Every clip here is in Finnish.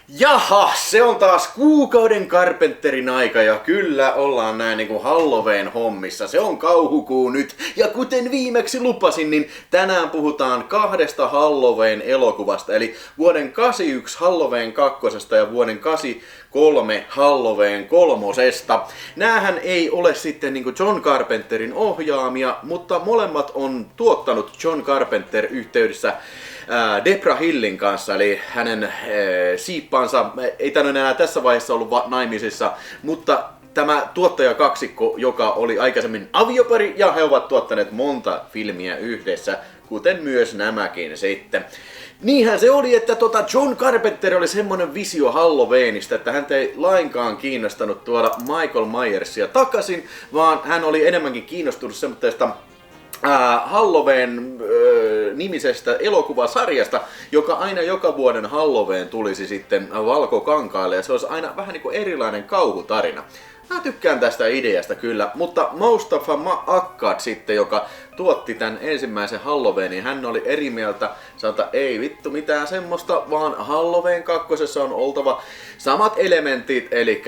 Jaha, se on taas kuukauden Carpenterin aika ja kyllä ollaan näin niinku Halloween hommissa. Se on kauhukuu nyt ja kuten viimeksi lupasin, niin tänään puhutaan kahdesta Halloween elokuvasta. Eli vuoden 81 Halloween kakkosesta ja vuoden 83 Halloween kolmosesta. Näähän ei ole sitten niinku John Carpenterin ohjaamia, mutta molemmat on tuottanut John Carpenter yhteydessä Debra Hillin kanssa, eli hänen siippaansa, ei tänne enää tässä vaiheessa ollut naimisissa, mutta tämä tuottajakaksikko, joka oli aikaisemmin aviopari, ja he ovat tuottaneet monta filmiä yhdessä, kuten myös nämäkin sitten. Niinhän se oli, että John Carpenter oli semmonen visio Halloweenista, että häntä ei lainkaan kiinnostanut tuoda Michael Myersia takaisin, vaan hän oli enemmänkin kiinnostunut semmoista Halloween nimisestä elokuvasarjasta, joka aina joka vuoden Halloween tulisi sitten valkokankaalle ja se olisi aina vähän niin kuin erilainen kauhutarina. Mä tykkään tästä ideasta kyllä, mutta Moustapha Akkad sitten, joka tuotti tämän ensimmäisen Halloweenin, hän oli eri mieltä, sanotaan ei vittu mitään semmoista, vaan Halloween kakkosessa on oltava samat elementit, eli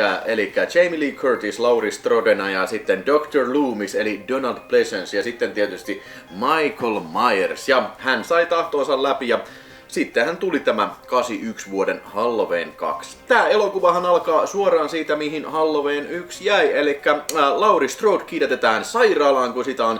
Jamie Lee Curtis, Laurie Strodena ja sitten Dr. Loomis, eli Donald Pleasence ja sitten tietysti Michael Myers. Ja hän sai tahtoonsa läpi ja sittenhän tuli tämä 81 vuoden Halloween 2. Tää elokuvahan alkaa suoraan siitä, mihin Halloween 1 jäi, eli Laurie Strode kiidätetään sairaalaan, kun sitä on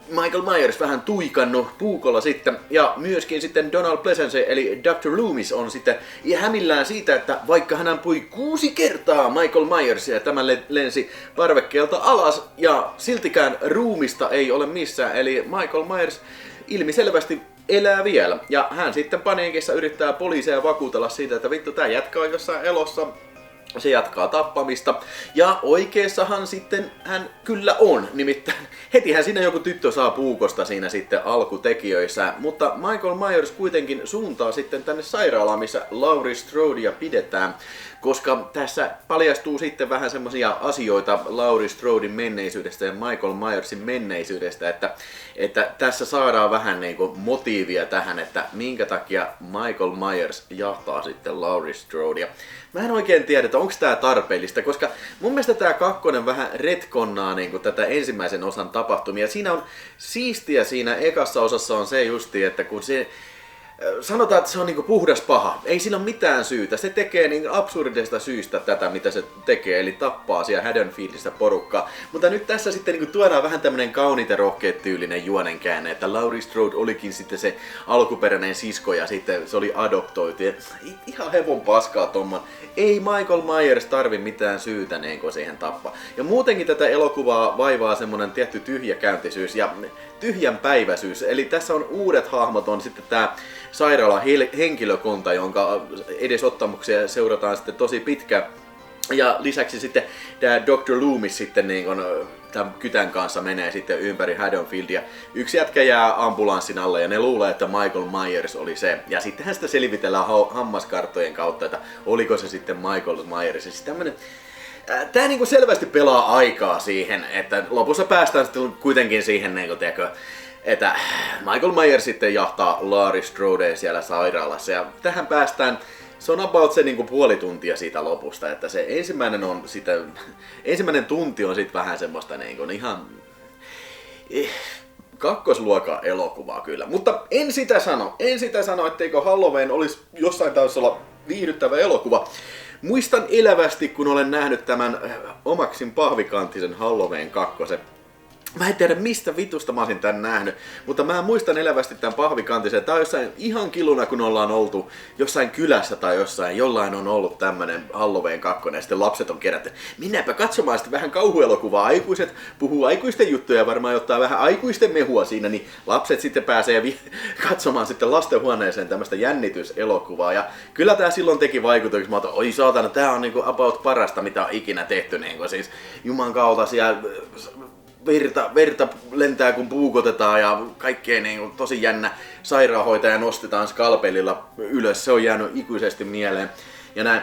Michael Myers vähän tuikannut puukolla sitten, ja myöskin sitten Donald Pleasence, eli Dr. Loomis on sitten hämillään siitä, että vaikka hän ampui 6 kertaa Michael Myersia, tämä lensi parvekkeelta alas, ja siltikään ruumista ei ole missään, eli Michael Myers ilmiselvästi elää vielä. Ja hän sitten paniikissa yrittää poliiseja vakuutella siitä, että vittu tää jätkä on jossain elossa. Se jatkaa tappamista. Ja oikeessahan sitten hän kyllä on. Nimittäin hetihän siinä joku tyttö saa puukosta siinä sitten alkutekijöissä. Mutta Michael Myers kuitenkin suuntaa sitten tänne sairaalaan, missä Laurie Strodea pidetään. Koska tässä paljastuu sitten vähän semmosia asioita Laurie Stroden menneisyydestä ja Michael Myersin menneisyydestä, että tässä saadaan vähän niinku motiivia tähän, että minkä takia Michael Myers jahtaa sitten Laurie Strodea. Mä en oikein tiedä, että onko tää tarpeellista, koska mun mielestä tää kakkonen vähän retkonnaa niinku tätä ensimmäisen osan tapahtumia. Siinä on siistiä siinä ekassa osassa on se justi, että kun se sanotaan, että se on niinku puhdas paha. Ei sillä ole mitään syytä. Se tekee niin absurdista syystä tätä, mitä se tekee, eli tappaa siellä Haddonfieldistä porukkaa. Mutta nyt tässä sitten niinku tuodaan vähän tämmönen kauniit ja rohkeet tyylinen juonenkäänne, että Laurie Strode olikin sitten se alkuperäinen sisko ja sitten se oli adoptoitu. Ja ihan hevon paskaa tomman. Ei Michael Myers tarvi mitään syytä niin siihen tappaa. Ja muutenkin tätä elokuvaa vaivaa semmonen tietty tyhjäkäyntisyys ja tyhjänpäiväisyys. Eli tässä on uudet hahmot, on sitten tää sairaalan henkilökunta, jonka edesottamuksia seurataan sitten tosi pitkään. Ja lisäksi sitten tää Dr. Loomis sitten niin kun, tämän kytän kanssa menee sitten ympäri Haddonfieldia. Yksi jätkä jää ambulanssin alle ja ne luulee, että Michael Myers oli se. Ja sittenhän sitä selvitellään hammaskarttojen kautta, että oliko se sitten Michael Myers. Siis tämmönen tää niinku selvästi pelaa aikaa siihen, että lopussa päästään sitten kuitenkin siihen niinku, tiedätkö, että Michael Myers sitten jahtaa Laurie Strodea siellä sairaalassa ja tähän päästään, se on about se niinku puoli tuntia siitä lopusta, että se ensimmäinen tunti on sitten vähän semmoista niinku ihan kakkosluokan elokuvaa kyllä, mutta en sitä sano, etteikö Halloween olisi jossain tasolla viihdyttävä elokuva. Muistan elävästi, kun olen nähnyt tämän Omaksin pahvikantisen Halloween 2. Mä en tiedä mistä vitusta mä olisin tän nähnyt, mutta mä muistan elävästi tämän pahvikantisen. Tää on jossain ihan kiluna, kun ollaan oltu jossain kylässä tai jollain on ollut tämmönen Halloween 2 ja sitten lapset on kerätty. Minäpä katsomaan sitten vähän kauhuelokuvaa. Aikuiset puhuu aikuisten juttuja ja varmaan ottaa vähän aikuisten mehua siinä, niin lapset sitten pääsee katsomaan sitten lastenhuoneeseen tämmöstä jännityselokuvaa. Ja kyllä tää silloin teki vaikutuksen. Mä otan, oi saatana, tää on niinku about parasta mitä on ikinä tehty. Niinku siis jumankautaisia verta lentää kun puukotetaan ja kaikkea niin tosi jännä sairaanhoitaja nostetaan skalpelilla ylös. Se on jäänyt ikuisesti mieleen. Ja näin.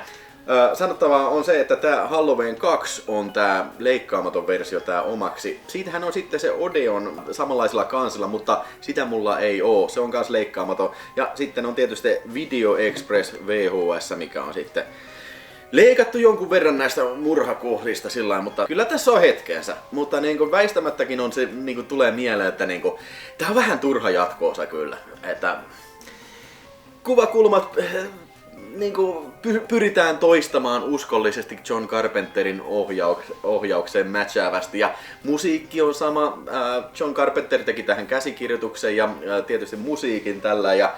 Sanottavaa on se, että tää Halloween 2 on tää leikkaamaton versio tää omaksi. Siitähän on sitten se Odeon samanlaisella kansilla, mutta sitä mulla ei oo. Se on kans leikkaamaton. Ja sitten on tietysti Video Express VHS, mikä on sitten leikattu jonkun verran näistä murhakohdista sillain, mutta kyllä tässä on hetkeensä. Mutta niin väistämättäkin on se, niin tulee mieleen, että niin kuin, tää on vähän turha jatkoosa kyllä. Että kuvakulmat niin pyritään toistamaan uskollisesti John Carpenterin ohjaukseen matchäävästi. Ja musiikki on sama. John Carpenter teki tähän käsikirjoituksen ja tietysti musiikin tällä. Ja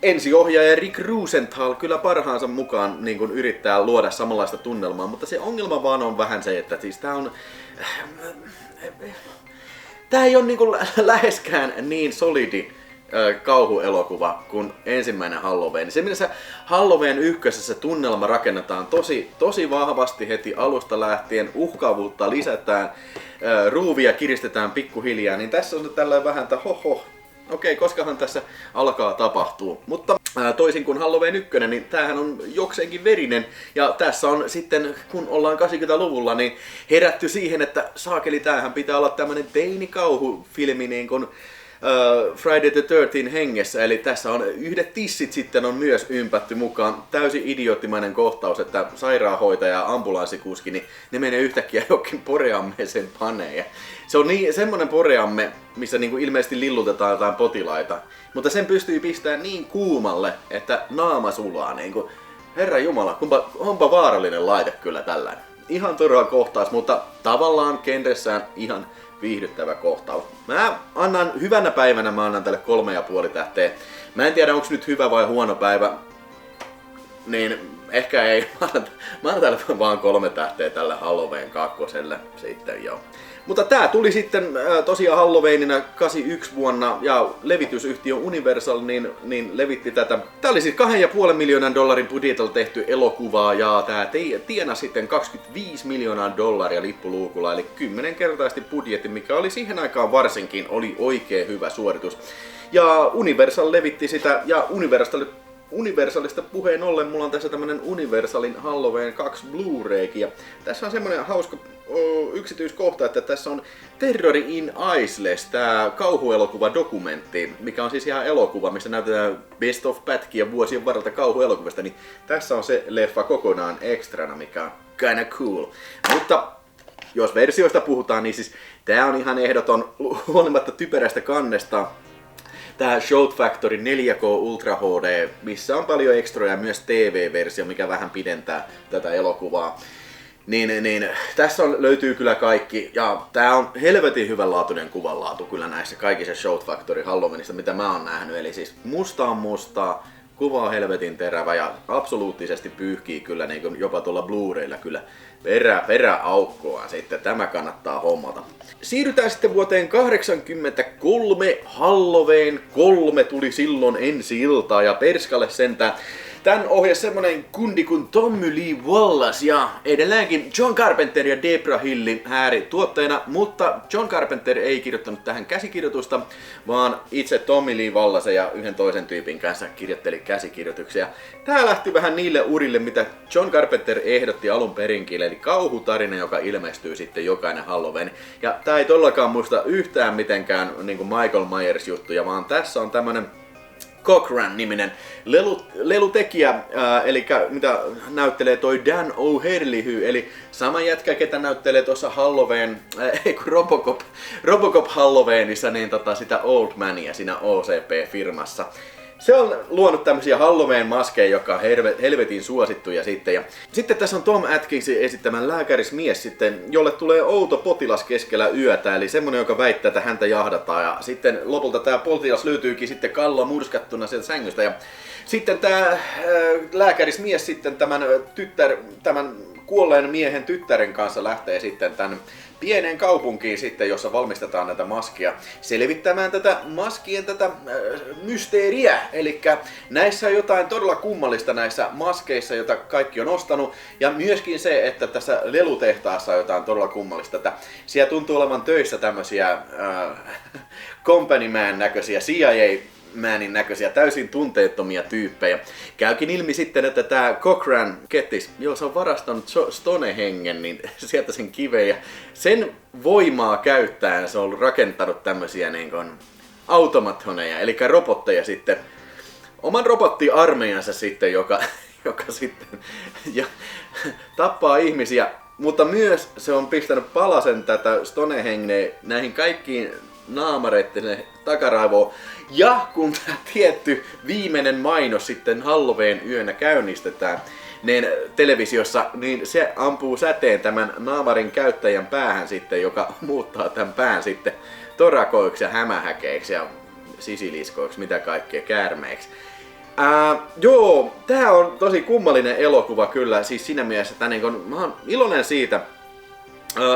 ensiohjaaja Rick Rosenthal kyllä parhaansa mukaan niin kuin yrittää luoda samanlaista tunnelmaa, mutta se ongelma vaan on vähän se, että siis tää ei ole niin kuin läheskään niin solidi kauhuelokuva kuin ensimmäinen Halloween. Se mielessä Halloween ykkösessä tunnelma rakennetaan tosi vahvasti heti alusta lähtien, uhkaavuutta lisätään, ruuvia kiristetään pikkuhiljaa, niin tässä on tällainen vähän, että okei, koskahan tässä alkaa tapahtua. Mutta toisin kuin Halloween 1, niin tämähän on jokseenkin verinen. Ja tässä on sitten, kun ollaan 80-luvulla, niin herätty siihen, että saakeli, tämähän pitää olla tämmönen teinikauhufilmi niin kuin Friday the 13 hengessä. Eli tässä on yhdet tissit sitten on myös ympätty mukaan. Täysin idioottimainen kohtaus, että sairaanhoitaja ja ambulanssikuski, niin ne menee yhtäkkiä jokin poreammeeseen paneen. Ja se on niin, semmonen poreamme, missä niinku ilmeisesti lillutetaan jotain potilaita. Mutta sen pystyy pistämään niin kuumalle, että naama sulaa. Niinku, Herra Jumala, onpa vaarallinen laite kyllä tällainen. Ihan turha kohtaus, mutta tavallaan genressään ihan viihdyttävä kohtaus. Mä annan hyvänä päivänä, mä annan tälle 3,5 tähteä. Mä en tiedä, onko nyt hyvä vai huono päivä. Niin ehkä ei. Mä annan tälle vaan 3 tähteä tälle Halloween 2 sitten joo. Mutta tää tuli sitten tosiaan Halloweenina 81 vuonna ja levitysyhtiö Universal niin levitti tätä. Tää oli siis $2,5 miljoonan budjetilla tehty elokuva ja tää tienasi sitten $25 miljoonaa lippuluukulla, eli 10-kertaisesti budjetti, mikä oli siihen aikaan varsinkin oli oikein hyvä suoritus. Ja Universal levitti sitä ja Universalista puheen ollen, mulla on tässä tämmönen Universalin Halloween 2 Blu-raykin ja tässä on semmonen hauska yksityiskohta, että tässä on Terror in Iceless, tää kauhuelokuva dokumentti, mikä on siis ihan elokuva, missä näytetään best of pätkiä vuosien varrelta kauhuelokuvasta, niin tässä on se leffa kokonaan ekstrana, mikä on kinda cool. Mutta jos versioista puhutaan, niin siis tää on ihan ehdoton huolimatta typerästä kannesta. Tää Shout Factory 4K Ultra HD, missä on paljon ekstroja, myös TV-versio, mikä vähän pidentää tätä elokuvaa. Niin, tässä löytyy kyllä kaikki, ja tää on helvetin hyvänlaatuinen kuvanlaatu kyllä näissä kaikissa Shout Factory Halloweenista, mitä mä oon nähnyt. Eli siis musta on mustaa, kuva on helvetin terävä ja absoluuttisesti pyyhkii kyllä niin kuin jopa tuolla Blu-raylla kyllä peräaukkoa sitten. Tämä kannattaa hommata. Siirrytään sitten vuoteen 1983. Halloween 3 tuli silloin ensi-iltaa ja perskalle sentään. Tän ohjasi semmonen kundi kuin Tommy Lee Wallace ja edelläänkin John Carpenter ja Debra Hilli hääri tuottajana, mutta John Carpenter ei kirjoittanut tähän käsikirjoitusta, vaan itse Tommy Lee Wallace ja yhden toisen tyypin kanssa kirjoitteli käsikirjoituksia. Tää lähti vähän niille urille, mitä John Carpenter ehdotti alun perinkin, eli kauhutarina, joka ilmestyy sitten jokainen Halloween. Ja tää ei todellakaan muista yhtään mitenkään niin kuin Michael Myers juttuja, vaan tässä on tämmönen Cochran-niminen lelutekijä, eli mitä näyttelee toi Dan O'Herlihy, eli sama jätkä, ketä näyttelee tuossa Robocop Halloweenissa, niin sitä Old Mania siinä OCP-firmassa. Se on luonut tämmösiä Halloween-maskeja, joka on helvetin suosittuja sitten. Ja sitten tässä on Tom Atkinsin esittämän lääkärismies sitten, jolle tulee outo potilas keskellä yötä, eli semmonen, joka väittää, että häntä jahdataan. Ja sitten lopulta tää potilas löytyykin sitten kallo murskattuna sieltä sängystä. Ja sitten tää lääkärismies sitten tämän kuolleen miehen tyttären kanssa lähtee sitten tän pieneen kaupunkiin sitten, jossa valmistetaan näitä maskia, selvittämään tätä maskien mysteeriä. Eli näissä on jotain todella kummallista näissä maskeissa, joita kaikki on ostanut. Ja myöskin se, että tässä lelutehtaassa on jotain todella kummallista. Että siellä tuntuu olevan töissä tämmösiä company man näköisiä CIA Manin näköisiä, täysin tunteettomia tyyppejä. Käykin ilmi sitten, että tää Cochrane Kettis, se on varastanut Stonehengen, niin sieltä sen kiveen ja sen voimaa käyttäen se on rakentanut tämmösiä niin kuin automatoneja, eli robotteja sitten, oman robottiarmeijansa sitten, joka sitten tappaa ihmisiä, mutta myös se on pistänyt palasen tätä Stonehengeä näihin kaikkiin naamareitten takaraivoon. Ja kun tämä tietty viimeinen mainos sitten Halloween yönä käynnistetään niin televisiossa, niin se ampuu säteen tämän naamarin käyttäjän päähän sitten, joka muuttaa tämän pään sitten torakoiksi ja hämähäkeiksi ja sisiliskoiksi, mitä kaikkea, käärmeiksi. Joo, tää on tosi kummallinen elokuva kyllä, siis siinä mielessä, että mä oon iloinen siitä,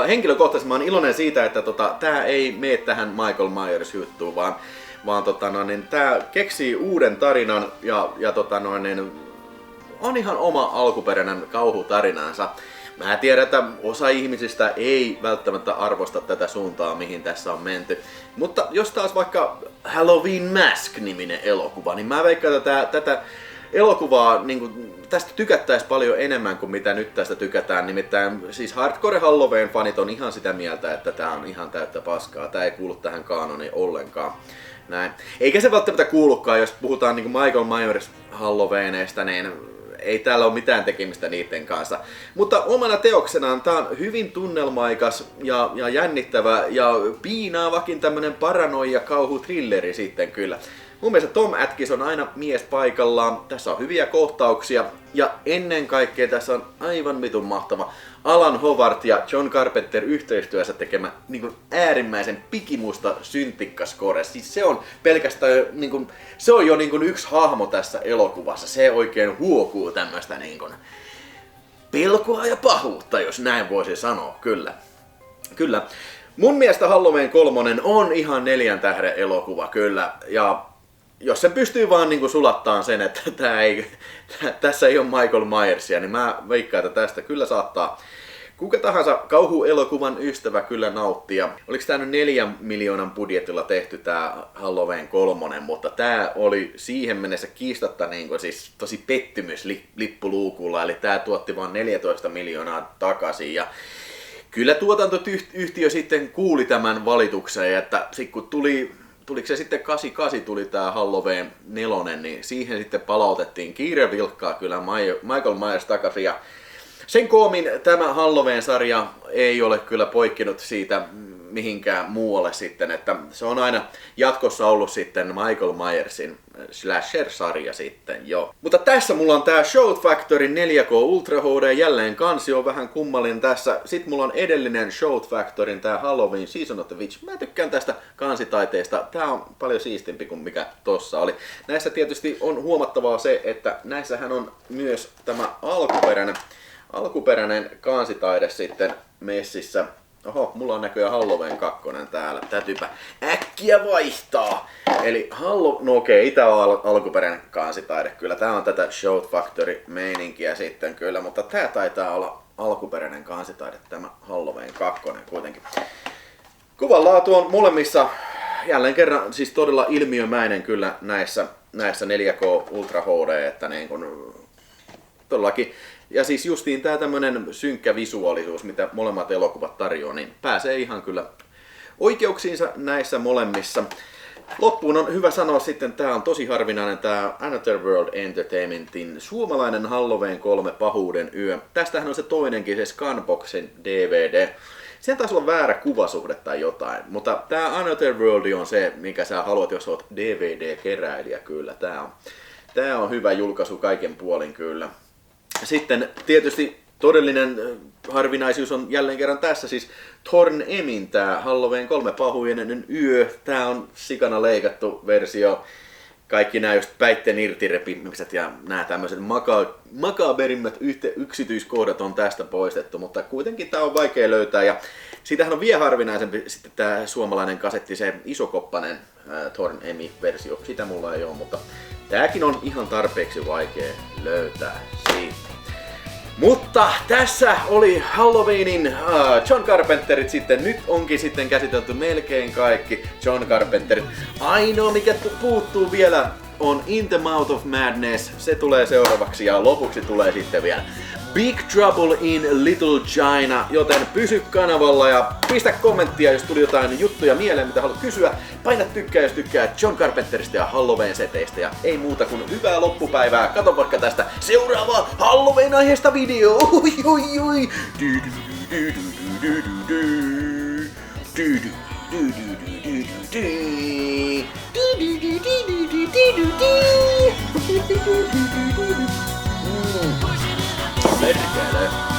henkilökohtaisesti mä oon iloinen siitä, että tää ei mene tähän Michael Myers-juttuun, vaan tää keksii uuden tarinan ja on ihan oma alkuperäinen kauhutarinansa. Mä tiedän, että osa ihmisistä ei välttämättä arvosta tätä suuntaa, mihin tässä on menty. Mutta jos taas vaikka Halloween Mask-niminen elokuva, niin mä veikkaan, että tätä elokuvaa niin tästä tykättäisiin paljon enemmän kuin mitä nyt tästä tykätään. Nimittäin siis hardcore Halloween-fanit on ihan sitä mieltä, että tää on ihan täyttä paskaa. Tää ei kuulu tähän kaanoniin ollenkaan. Näin. Eikä se välttämättä kuulukaan, jos puhutaan niin Michael Myers Halloweeneista, niin ei täällä ole mitään tekemistä niiden kanssa. Mutta omana teoksenaan tää on hyvin tunnelmaikas ja jännittävä ja piinaavakin tämmönen paranoia kauhutrilleri sitten kyllä. Mun mielestä Tom Atkins on aina mies paikallaan, tässä on hyviä kohtauksia ja ennen kaikkea tässä on aivan vitun mahtava Alan Howard ja John Carpenter yhteistyössä tekemä niin äärimmäisen pikimusta syntikkaskore. Siis se on pelkästään se on jo yksi hahmo tässä elokuvassa. Se oikein huokuu tämmöistä pelkoa ja pahuutta, jos näin voisi sanoa, kyllä. Kyllä. Mun mielestä Halloween 3 on ihan 4 tähden elokuva, kyllä. Ja jos sen pystyy vaan sulattaan sen, että tässä ei ole Michael Myersia, niin mä veikkaan, että tästä kyllä saattaa kuka tahansa kauhuelokuvan ystävä kyllä nauttia. Oliko tää nyt 4 miljoonan budjetilla tehty tää Halloween 3, mutta tää oli siihen mennessä kiistatta siis tosi pettymys lippuluukulla, eli tää tuotti vaan 14 miljoonaa takaisin. Ja kyllä tuotantoyhtiö sitten kuuli tämän valituksen, että sit kun tuliko se sitten 88 tuli tää Halloween 4, niin siihen sitten palautettiin kiirevilkkaa kyllä Michael Myers takaisin. Ja sen koomin tämä Halloween-sarja ei ole kyllä poikkenut siitä mihinkään muualle sitten, että se on aina jatkossa ollut sitten Michael Myersin slasher-sarja sitten jo. Mutta tässä mulla on tää Shout Factorin 4K Ultra HD, jälleen kansi on vähän kummallinen tässä. Sitten mulla on edellinen Shout Factorin tää Halloween Season of the Witch. Mä tykkään tästä kansitaiteesta. Tää on paljon siistimpi kuin mikä tossa oli. Näissä tietysti on huomattavaa se, että näissähän on myös tämä alkuperäinen kansitaide sitten messissä. Oho, mulla on näköjään Halloween 2 täällä. Täytyypä äkkiä vaihtaa. Eli no okei, tää on alkuperäinen kansitaide. Kyllä tää on tätä Shout Factory-meininkiä sitten kyllä, mutta tää taitaa olla alkuperäinen kansitaide, tämä Halloween 2 kuitenkin. Kuvanlaatu on molemmissa jälleen kerran siis todella ilmiömäinen kyllä näissä 4K Ultra HD, että todellakin. Ja siis justiin tää tämmönen synkkä visuaalisuus, mitä molemmat elokuvat tarjoaa, niin pääsee ihan kyllä oikeuksiinsa näissä molemmissa. Loppuun on hyvä sanoa sitten, tää on tosi harvinainen tää Another World Entertainmentin suomalainen Halloween 3 pahuuden yö. Tästähän on se toinenkin, se Scanboxin DVD. Siinä taisi olla väärä kuvasuhde tai jotain, mutta tää Another World on se, mikä sä haluat, jos oot DVD-keräilijä kyllä. Tää on hyvä julkaisu kaiken puolin kyllä. Sitten tietysti todellinen harvinaisuus on jälleen kerran tässä, siis Thorn Emin tää Halloween 3 pahuinen yö. Tää on sikana leikattu versio. Kaikki nää just päitten irtirepimiset ja nää tämmöiset makaberimmät yksityiskohdat on tästä poistettu, mutta kuitenkin tää on vaikea löytää. Ja siitähän on vielä harvinaisempi sitten tää suomalainen kasetti, se isokoppainen Thorn Emi-versio. Sitä mulla ei oo, mutta tääkin on ihan tarpeeksi vaikea löytää siitä. Mutta tässä oli Halloweenin John Carpenterit sitten. Nyt onkin sitten käsitelty melkein kaikki John Carpenterit. Ainoa mikä puuttuu vielä on In the Mouth of Madness. Se tulee seuraavaksi ja lopuksi tulee sitten vielä Big Trouble in Little China, joten pysy kanavalla ja pistä kommenttia, jos tuli jotain juttuja mieleen, mitä haluat kysyä. Paina tykkää, jos tykkää John Carpenterista ja Halloween-seteistä. Ja ei muuta kuin hyvää loppupäivää. Kato vaikka tästä seuraavaa Halloween-aiheesta video. Perkele.